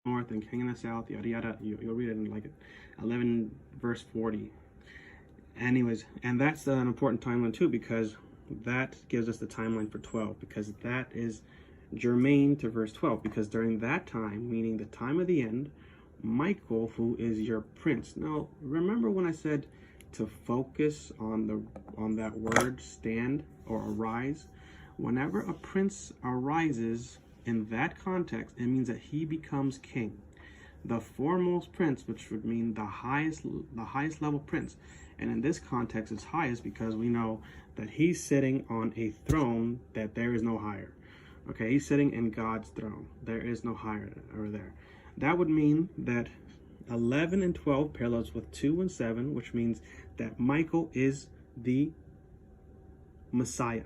north and king in the south, yada yada. You'll read it in like 11 verse 40. Anyways, and that's an important timeline too, because that gives us the timeline for 12, because that is germane to verse 12, because during that time, meaning the time of the end, Michael, who is your prince. Now remember when I said to focus on that word stand or arise? Whenever a prince arises in that context, it means that he becomes king, the foremost prince, which would mean the highest level prince. And in this context, it's highest because we know that he's sitting on a throne that there is no higher. Okay, he's sitting in God's throne. There is no higher over there. That would mean that 11 and 12 parallels with 2 and 7, which means that Michael is the Messiah.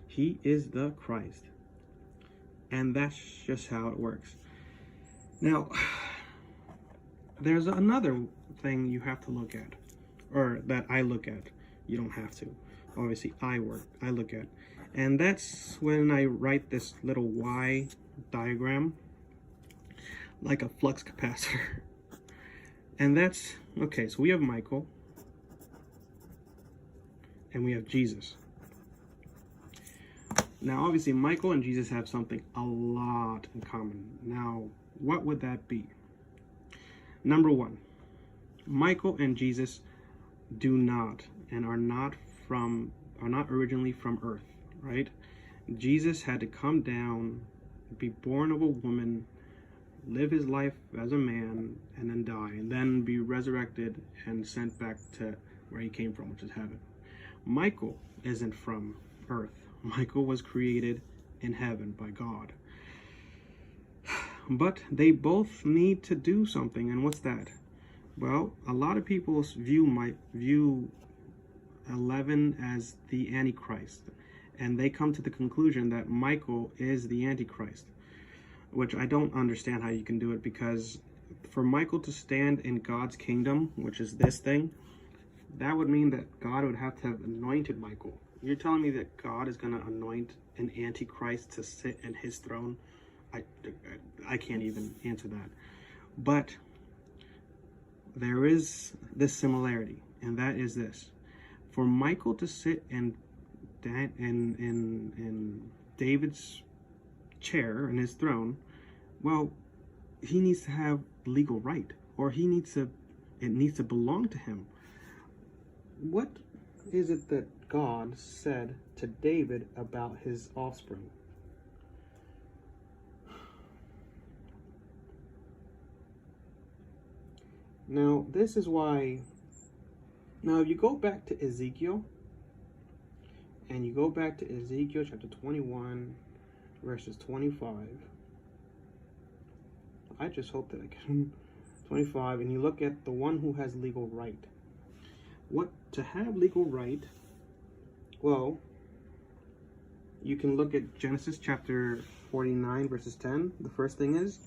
He is the Christ. And that's just how it works. Now, there's another thing you have to look at, or that I look at. You don't have to. Obviously, I look at. And that's when I write this little Y diagram, like a flux capacitor. And that's, okay, so we have Michael, and we have Jesus. Now, obviously, Michael and Jesus have something a lot in common. Now, what would that be? Number one, Michael and Jesus do not and are not originally from earth, right? Jesus had to come down, be born of a woman, live his life as a man, and then die, and then be resurrected and sent back to where he came from, which is heaven. Michael isn't from earth. Michael was created in heaven by God. But they both need to do something, and what's that? Well, a lot of people view 11 as the Antichrist, and they come to the conclusion that Michael is the Antichrist, which I don't understand how you can do it, because for Michael to stand in God's kingdom, which is this thing, that would mean that God would have to have anointed Michael. You're telling me that God is going to anoint an Antichrist to sit in his throne? I can't even answer that. But there is this similarity, and that is this. For Michael to sit in David's chair, in his throne, well, he needs to have legal right, or it needs to belong to him. What is it that God said to David about his offspring? Now, this is why, now if you go back to Ezekiel, and you go back to Ezekiel chapter 21, verses 25, I just hope that I can, 25, and you look at the one who has legal right. What, to have legal right, well, you can look at Genesis chapter 49, verses 10. The first thing is,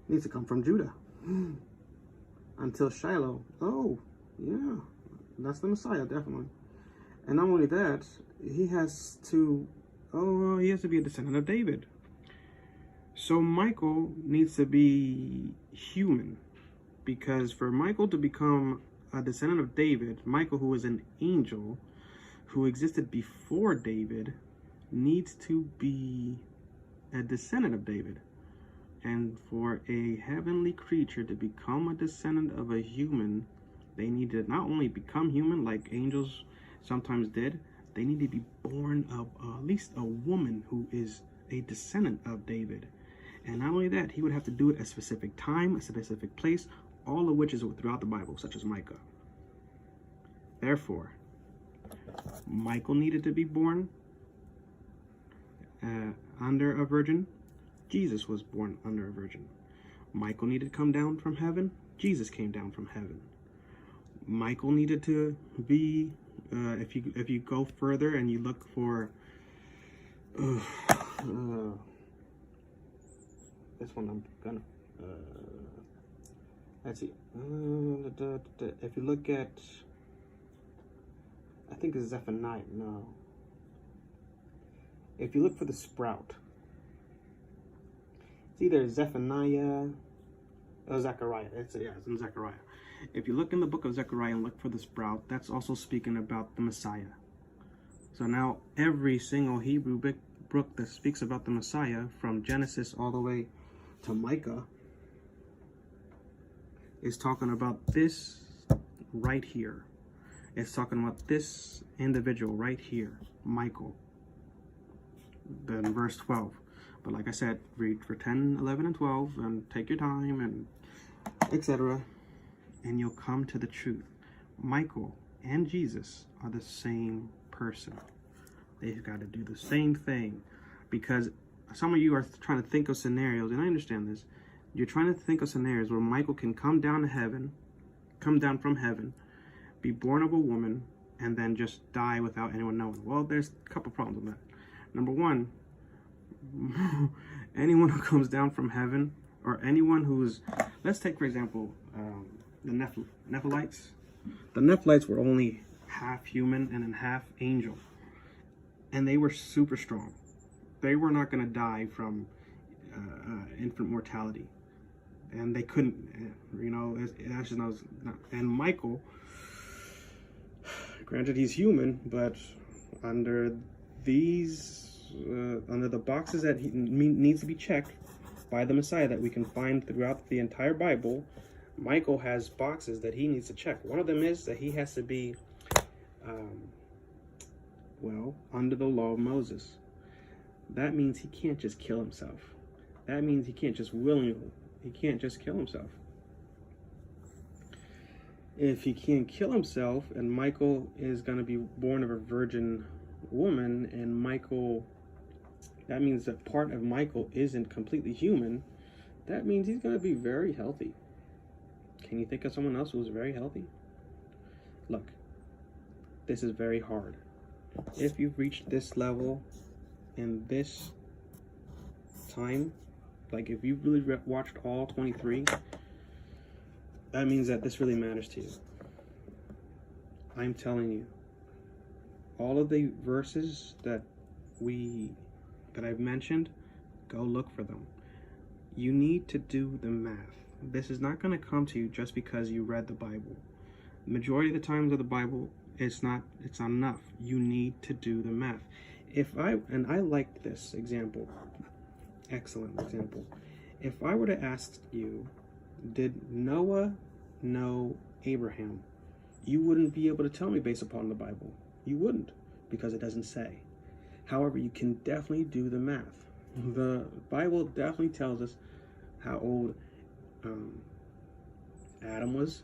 it needs to come from Judah. Until Shiloh. Oh, yeah, that's the Messiah, definitely. And not only that, he has to be a descendant of David. So Michael needs to be human, because for Michael to become a descendant of David, Michael, who is an angel, who existed before David, needs to be a descendant of David. And for a heavenly creature to become a descendant of a human, they need to not only become human like angels sometimes did, they need to be born of at least a woman who is a descendant of David. And not only that, he would have to do it at a specific time, a specific place, all of which is throughout the Bible, such as Micah. Therefore, Michael needed to be born under a virgin. Jesus was born under a virgin. Michael needed to come down from heaven. Jesus came down from heaven. Michael needed to be, if you go further and you look for, this one I'm gonna, let's see, if you look at, I think it's Zephaniah, no. If you look for the sprout, it's either Zephaniah or Zechariah. It's in Zechariah. If you look in the book of Zechariah and look for the sprout, that's also speaking about the Messiah. So now every single Hebrew book that speaks about the Messiah, from Genesis all the way to Micah, is talking about this right here. It's talking about this individual right here, Michael. Then verse 12. But like I said, read for 10, 11, and 12, and take your time, and etc. And you'll come to the truth. Michael and Jesus are the same person. They've got to do the same thing. Because some of you are trying to think of scenarios, and I understand this. You're trying to think of scenarios where Michael can come down from heaven, be born of a woman, and then just die without anyone knowing. Well, there's a couple problems with that. Number one, anyone who comes down from heaven, or anyone who's, let's take for example, the Nephilites. The Nephilites were only half human and then half angel, and they were super strong. They were not going to die from infant mortality, and they couldn't, you know. And Michael, granted he's human, but under the boxes that needs to be checked by the Messiah that we can find throughout the entire Bible, Michael has boxes that he needs to check. One of them is that he has to be, under the law of Moses. That means he can't just kill himself. That means he can't just kill himself. If he can't kill himself, and Michael is going to be born of a virgin woman, and Michael, that means that part of Michael isn't completely human, that means he's going to be very healthy. Can you think of someone else who's very healthy? Look, this is very hard. If you've reached this level in this time, like if you've really watched all 23, that means that this really matters to you. I'm telling you, all of the verses that I've mentioned, go look for them. You need to do the math. This is not going to come to you just because you read the Bible. The majority of the times of the Bible, it's not enough. You need to do the math. I liked this example. Excellent example. If I were to ask you, did Noah know Abraham? You wouldn't be able to tell me based upon the Bible. You wouldn't, because it doesn't say. However, you can definitely do the math. The Bible definitely tells us how old Adam was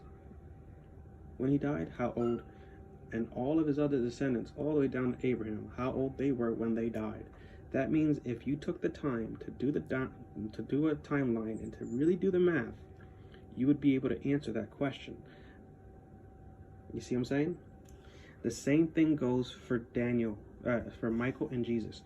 when he died, how old, and all of his other descendants, all the way down to Abraham, how old they were when they died. That means if you took the time to do a timeline and to really do the math, you would be able to answer that question. You see what I'm saying? The same thing goes for for Michael and Jesus.